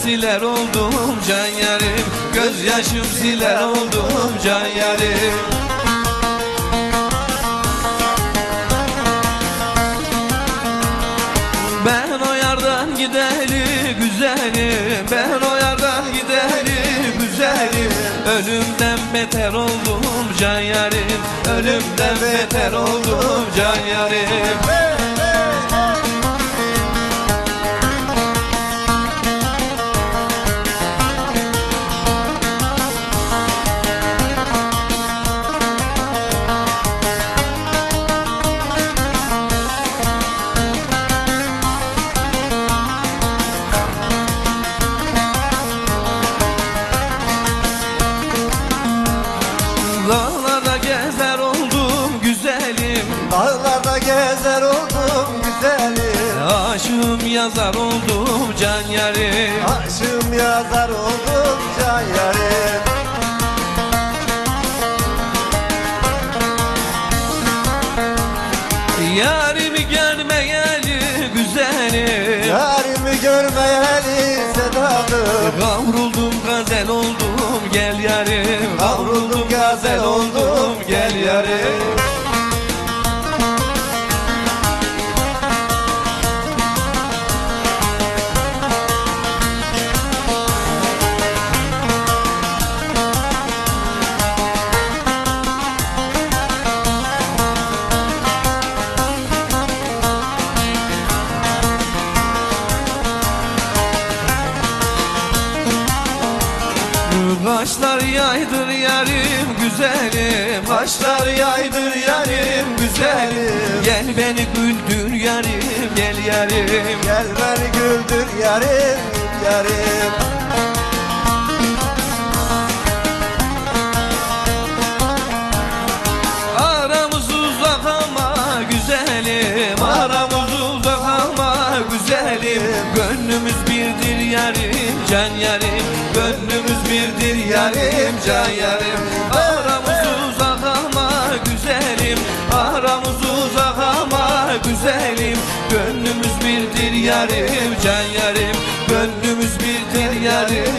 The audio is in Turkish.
siler oldum can yarim, gözyaşım siler oldum can yarim. Ben o yardan gideli güzelim, ben o yardan gideli güzelim. Ölümden beter oldum can yarim, ölümden beter oldum can yarim. Dağlarda gezer oldum güzelim, Dağlarda gezer oldum güzelim. aşığım yazar oldum can yarim. Aşığım yazar oldum can yarim. Yarimi görmeyeli güzelim, Yarimi görmeyeli sedadım. kavruldum gazel oldum gel yarim, Kavruldum gazel oldum gel yarim. Kaşlar yaydır yarim güzelim, kaşlar yaydır yarim güzelim. Gel beni güldür yarim, gel yarim. Gel beni güldür yarim, yarim. Aramız uzak ama güzelim, aramız uzak ama güzelim. Gönlümüz birdir yarim, can yarim, gönlümüz birdir yarim, can yarim. Aramız uzak ama güzelim, aramız uzak ama güzelim. Gönlümüz birdir yarim, can yarim, gönlümüz birdir yarim,